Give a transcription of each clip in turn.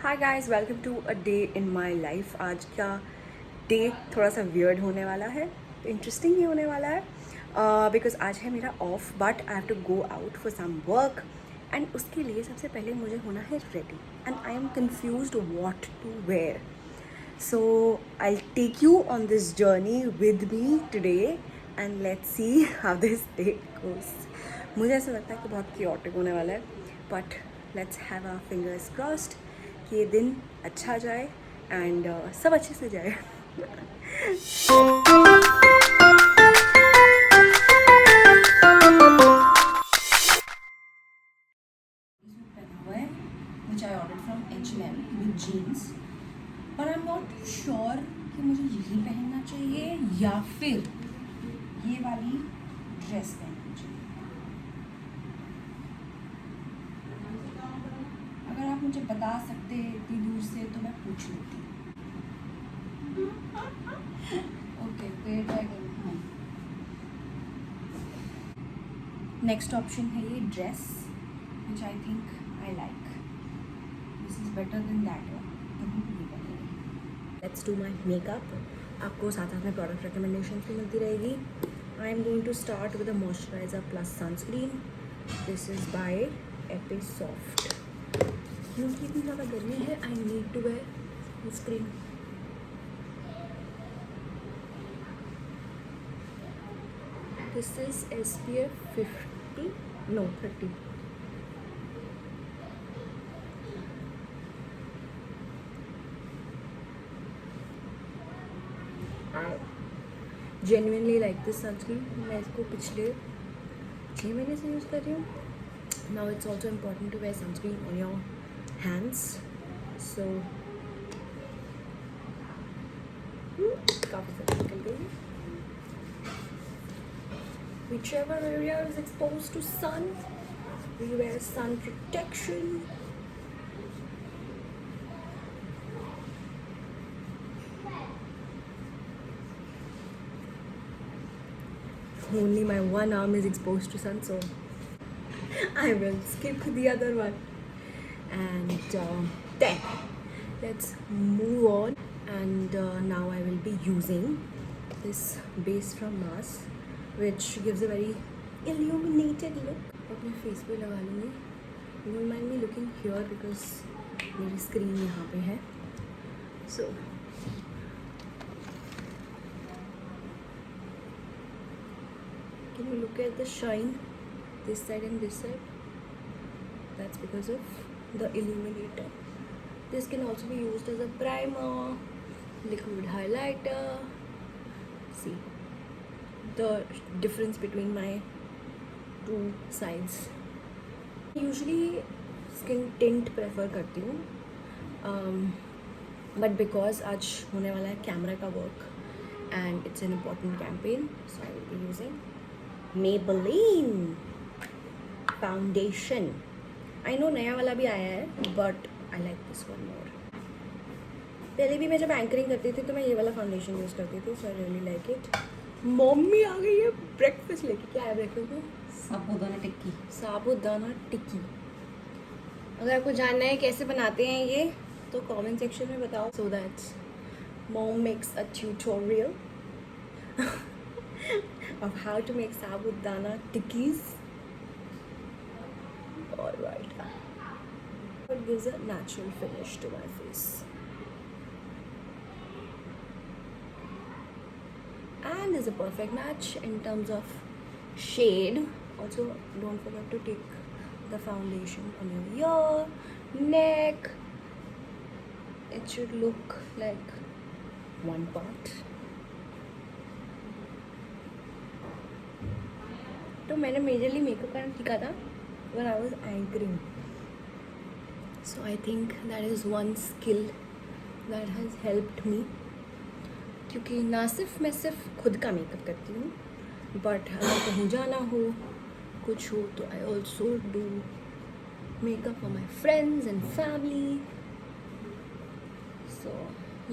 Hi guys, welcome to a day in my life. आज का day थोड़ा सा वियर्ड होने वाला है, इंटरेस्टिंग भी होने वाला है बिकॉज आज है मेरा off, but I have to go out for some work and उसके लिए सबसे पहले मुझे होना है ready and I am confused what to wear. So I'll take you on this journey with me today and let's see how this day goes. मुझे ऐसा लगता है कि बहुत chaotic होने वाला है, but let's have our fingers crossed कि ये दिन अच्छा जाए and सब अच्छे से जाए. पहना हुआ है which I ordered from H&M with jeans. पर आई एम नॉट श्योर कि मुझे यही पहनना चाहिए या फिर ये वाली ड्रेस पहननी चाहिए. अगर आप मुझे बता सकते इतनी दूर से तो मैं पूछ लेती. Okay, wait I go. Next option है ये dress which I think I like. This is better than that one. Let's do my makeup. आपको साथ साथ में प्रोडक्ट रिकमेंडेशन भी मिलती रहेगी. I am going to start with a moisturizer plus sunscreen. This is by Episoft. क्योंकि इतनी ज़्यादा गर्मी है, I need to wear sunscreen. This is SPF 50, no 30. Genuinely like this sunscreen. मैं इसको पिछले 6 महीने से यूज़ कर रही हूँ. Now it's also important to wear sunscreen on your hands. So काफ़ी ज़्यादा निकल गई. Whichever area is exposed to sun, we wear sun protection. Only my one arm is exposed to sun, so I will skip the other one. And then let's move on. And now I will be using this base from Mars, which gives a very illuminated look. अपने face पे लगा लूँगी. Don't mind me looking here because मेरी screen यहाँ पे है. So can you look at the shine this side and this side? That's because of the illuminator. This can also be used as a primer, liquid highlighter. See the difference between my two sides. Usually skin tint prefer करती हूँ, but because आज होने वाला है camera का work and it's an important campaign, so I will be using Maybelline foundation. I know नया वाला भी आया है, but I like this one more. पहले भी मैं जब एंकरिंग करती थी तो मैं ये वाला फाउंडेशन यूज़ करती थी, so I really like it. Mummy आ गई है ब्रेकफास्ट लेके. क्या है ब्रेकफास्ट में? साबूदाना टिक्की. साबूदाना टिक्की. अगर आपको जानना है कैसे बनाते हैं ये तो कमेंट सेक्शन में बताओ, so that mom makes a tutorial of how to make sabudana tikkis. Alright, it gives a natural finish to my face. And is a perfect match in terms of shade. Also, don't forget to take the foundation on your ear, neck. It should look like one part. तो मैंने majorly makeup करना सीखा था when I was anchoring. So I think that is one skill that has helped me. क्योंकि ना सिर्फ मैं सिर्फ खुद का मेकअप करती हूँ, बट अगर कहीं जाना हो कुछ हो तो I also do makeup for my friends and family. So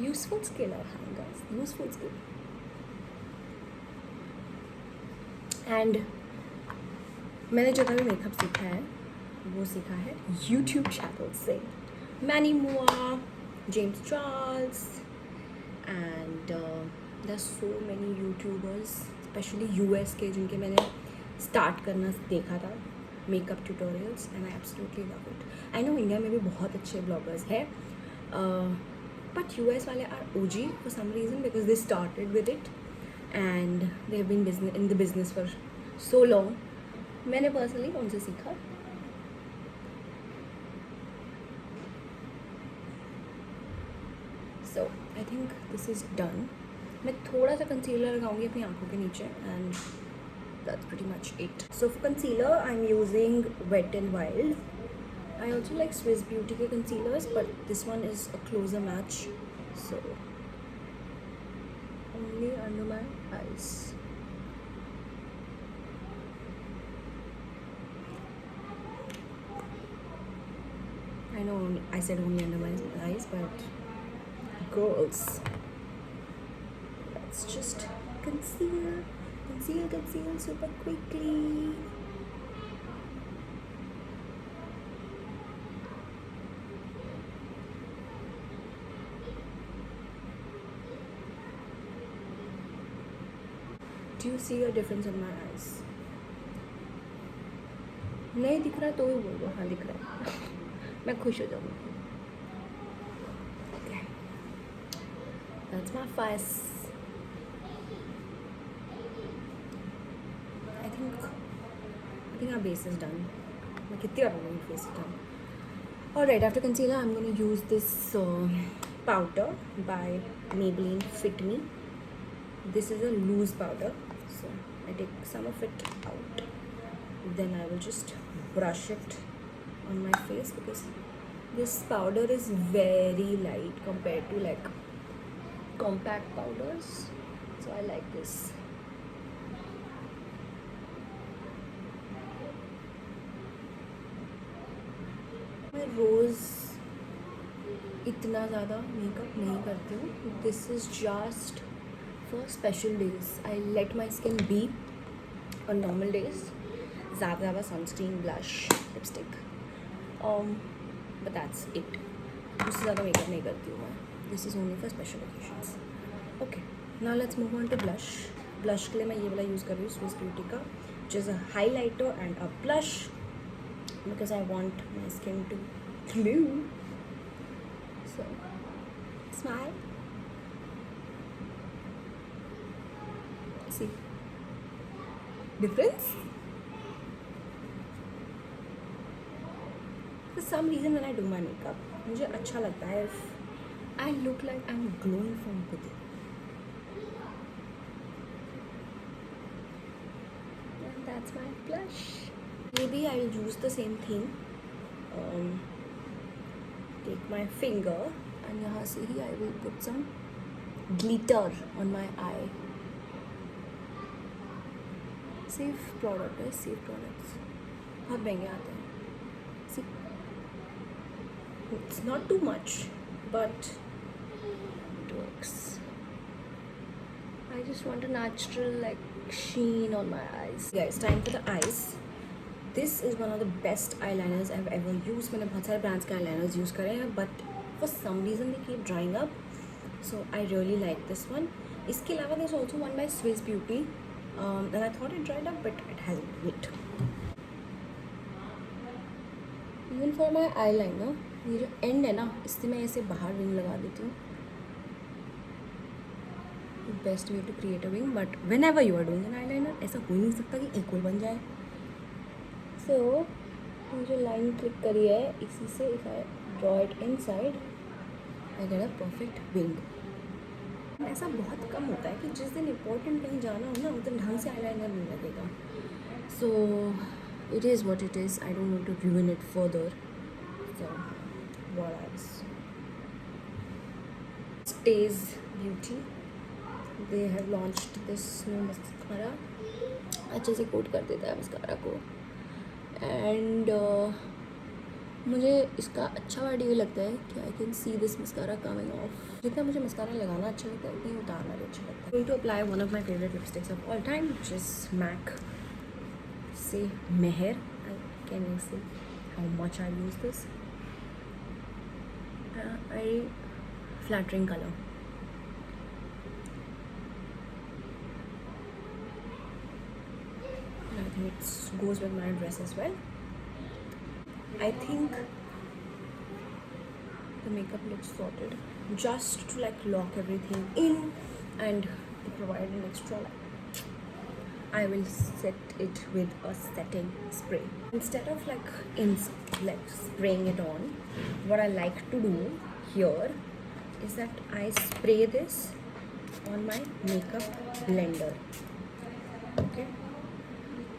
useful skill I have guys, useful skill. And मैंने जितना भी मेकअप सीखा है वो सीखा है यूट्यूब चैनल से. Manny Moore, James Charles, and there are so many YouTubers, specially US के, जिनके मैंने स्टार्ट करना देखा था makeup tutorials, and I absolutely love it. I know India में भी बहुत अच्छे ब्लॉगर्स हैं, बट यूएस वाले are OG for some reason because they started with it and they have been business in the business for so long. मैंने personally उनसे सीखा. So I think this is done. मैं थोड़ा सा concealer लगाऊंगी अपनी आंखों के नीचे and that's pretty much it. So for concealer I'm using Wet n Wild. I also like Swiss Beauty के concealers, but this one is a closer match, so only under my eyes. I know I said only under my eyes, but girls, let's just conceal super quickly. Do you see a difference in my eyes? नहीं दिख रहा तो भी बोल दो हाँ दिख रहा है. मैं खुश हो जाऊँगी. Okay. That's my face. I think our base is done. मैं कितनी बार बोलूँगी face is done. Alright, after concealer I'm going to use this powder by Maybelline Fit Me. This is a loose powder, so I take some of it out. Then I will just brush it on my face because this powder is very light compared to like compact powders. So I like this. मैं रोज़ इतना ज़्यादा makeup नहीं करती हूँ. This is just for special days. I let my skin be on normal days. ज़्यादा sunscreen, blush, lipstick, but that's it. उससे ज़्यादा makeup नहीं करती हूँ मैं. This is only for special occasions. Okay, now let's move on to blush. Blush के लिए मैं ये वाला यूज़ कर रही हूँ स्विस ब्यूटी का, which is a highlighter and a blush, because I want my skin to glow. So smile. See difference? For some reason when I do my makeup, मुझे अच्छा लगता है if I look like I'm glowing from within. And that's my blush. Maybe I'll use the same thing. Take my finger and यहाँ से ही I will put some glitter on my eye. Safe product है, safe products. बहुत महंगे आते हैं. See, it's not too much, but it works. I just want a natural like sheen on my eyes. Guys, time for the eyes. This is one of the best eyeliners I've ever used. मैंने बहुत सारे brands के eyeliners use करे हैं, but for some reason they keep drying up. So I really like this one. इसके अलावा there's also one by Swiss Beauty, and I thought it dried up, but it hasn't. Wait. Even for my eyeliner, ये जो end है ना, इससे मैं ऐसे बाहर wing लगा देती हूँ. Best way to create a wing, but whenever you are doing an eyeliner, ऐसा हो नहीं सकता कि equal बन जाए. So मुझे लाइन क्लिक करी है, इसी से if I draw it inside I get a perfect wing. ऐसा बहुत कम होता है कि जिस दिन इम्पोर्टेंट कहीं जाना हो ना उस दिन ढंग से आईलाइनर नहीं लगेगा. So it is what it is. I don't want to ruin it further. So what else? Stays Beauty, they have launched this new mascara. अच्छे से कोट कर देता है मस्कारा को. एंड मुझे इसका अच्छा पार्ट ये लगता है कि I can see this mascara coming of. जितना मुझे मस्कारा लगाना अच्छा लगता है उतना ही उतारना भी अच्छा लगता है. Going to apply one of my favourite lipsticks of all time, which is MAC से Mehr. Can you see how much I use this? very flattering color. And I think it goes with my dress as well. I think the makeup looks sorted. Just to like lock everything in and to provide an extra light, I will set it with a setting spray. Instead of like spraying it on, what I like to do here is that I spray this on my makeup blender, okay,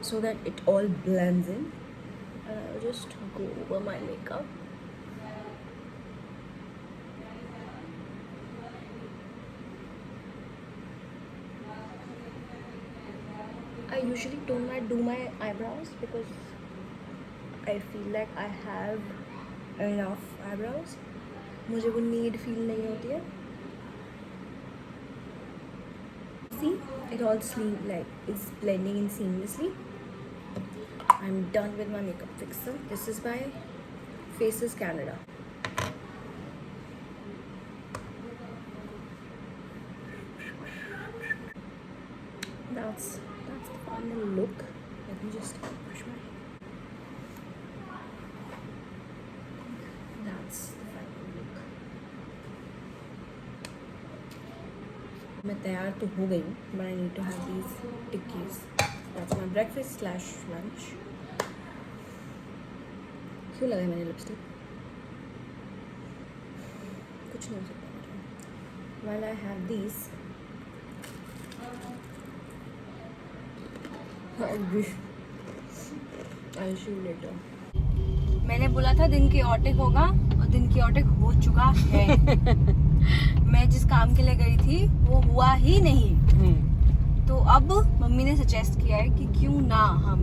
so that it all blends in, and I'll just go over my makeup. I usually don't do my eyebrows because I feel like I have enough eyebrows. मुझे वो need feel नहीं होती है. See, it all is blending in seamlessly. I'm done with my makeup fixer. This is by Faces Canada. That's the final look. Let me just brush my hair. That's the final look. मैं तैयार तो हो गई, but I need to have these tickies. That's my breakfast/lunch. क्यों लगाया मैंने lipstick? कुछ नहीं हो सकता मुझे. While I have these, I'll show you later. मैंने बोला था दिन chaotic होगा और दिन chaotic हो चुका है. मैं जिस काम के लिए गई थी वो हुआ ही नहीं. तो अब मम्मी ने सजेस्ट किया है कि क्यों ना हम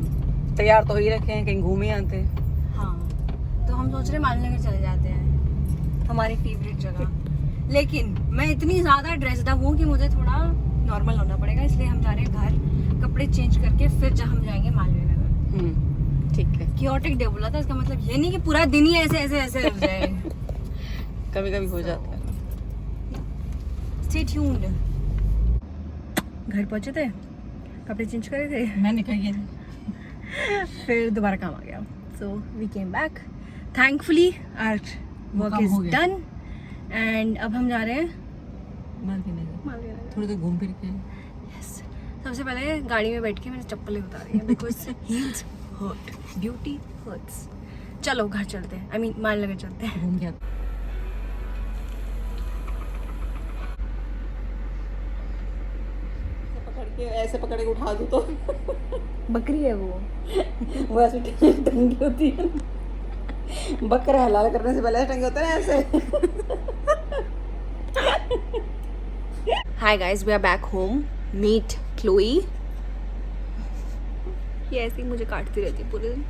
तैयार तो ही रखे हैं, कहीं घूम ही आते हैं. हाँ, तो हम सोच रहे मालनगर चले जाते हैं, हमारी फेवरेट जगह. लेकिन मैं इतनी ज़्यादा ड्रेस्ड अप हूँ कि मुझे थोड़ा नॉर्मल होना पड़ेगा, इसलिए हम जा रहे हैं घर, कपड़े चेंज करके फिर जब हम जाएंगे मालवीय. ठीक है. chaotic डे बोला था, इसका मतलब ये नहीं कि पूरा दिन ही ऐसे ऐसे ऐसे हो जाए. कभी कभी हो जाता है. Stay tuned. घर पहुंचे थे, कपड़े चेंज करे थे, मैं निकल गई थी. फिर दोबारा काम आ गया. So we came back. Thankfully our work is done and अब हम जा रहे हैं मालवीय. थोड़ी देर घूम फिर के. सबसे पहले गाड़ी में बैठ के मैंने चप्पलें उतारी हैं because heels hurt, beauty hurts. चलो घर चलते हैं, I mean मालनगर चलते हैं. घूम गया. ऐसे पकड़ के उठा दो तो बकरी है वो. वो ऐसे टंगी होती है. बकरा हलाल करने से पहले टंगे होते हैं ऐसे. Hi guys, we are back home. Meet Chloe. ये ऐसे ही मुझे काटती रहती है पूरे दिन.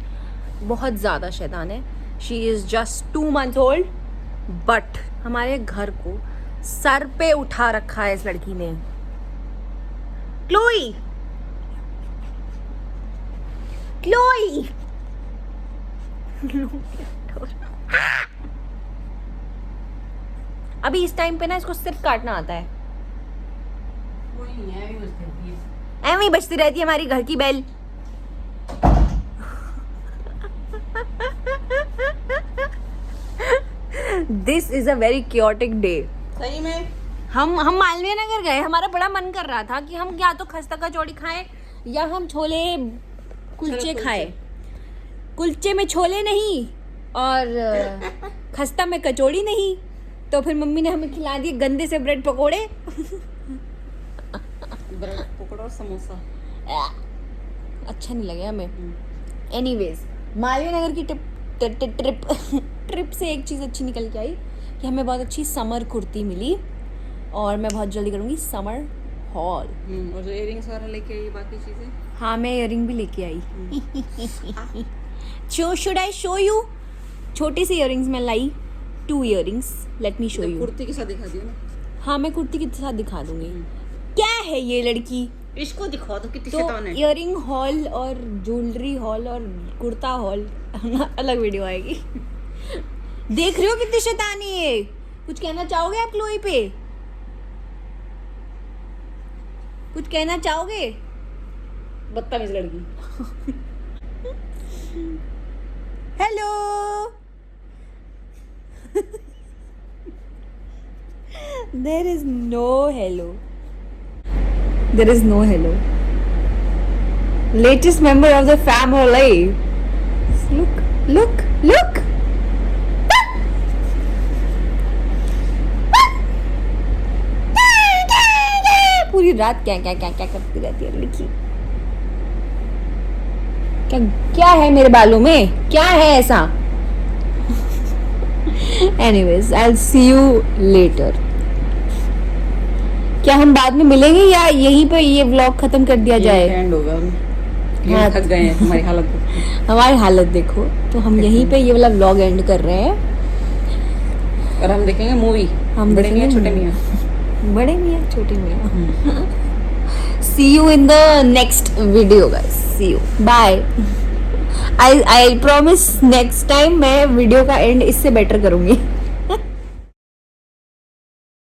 बहुत ज़्यादा शैतान है. She is just 2 months old, but हमारे घर को सर पे उठा रखा है इस लड़की ने. Chloe! Chloe! अभी इस टाइम पे ना इसको सिर्फ काटना आता है. ऐਵੇਂ ही बजती रहती है हमारी घर की bell. This is a very chaotic day. सही में हम मालवीय नगर गए. हमारा बड़ा मन कर रहा था कि हम या तो खस्ता कचौड़ी खाएं या हम छोले कुलचे खाएं. कुलचे में छोले नहीं और खस्ता में कचौड़ी नहीं, तो फिर मम्मी ने हमें खिला दिए गंदे से ब्रेड पकोड़े. ब्रेड पकोड़ा और समोसा अच्छा नहीं लगे हमें. एनीवेज, मालवीय नगर की ट्रिप से एक चीज़ अच्छी निकल के आई कि हमें बहुत अच्छी समर कुर्ती मिली और मैं बहुत जल्दी करूँगी समर हॉल. और जो इयरिंग्स वगैरह लेके आई बाकी चीज़ें. हाँ, मैं इयरिंग भी लेके आई. Should I show you? छोटी सी इयरिंग्स मैं लाई. 2 earrings. Let me show you. Kurti के साथ दिखा दियो ना. हाँ, मैं कुर्ती के साथ दिखा दूंगी. क्या है ये लड़की? इसको दिखा दो कितनी तो शैतान है. इयरिंग हॉल और ज्वेलरी हॉल और कुर्ता हॉल अलग वीडियो आएगी. देख रहे हो कितनी शैतानी है. कुछ कहना चाहोगे आप क्लोई पे? कुछ कहना चाहोगे? बदतमीज लड़की। Hello. There is no hello. There is no hello. Latest member of the family. Look, look, look. पूरी रात क्या क्या क्या क्या करती रहती है लड़की। क्या क्या है मेरे बालों में? क्या है ऐसा? Anyways, I'll see you later. क्या हम बाद में मिलेंगे या यहीं पे ये व्लॉग खत्म कर दिया जाए? एंड होगा। हाँ। थक गए हैं तुम्हारी हालत देख। हमारी हालत देखो, तो हम यहीं पे ये वाला व्लॉग एंड कर रहे हैं। और हम देखेंगे मूवी। हम बड़े मियां देखेंगे छोटे मियां। बड़े मियां छोटे मियां। See you in the next video guys. See you. Bye. I promise next time मैं वीडियो का एंड इससे बेटर करूंगी।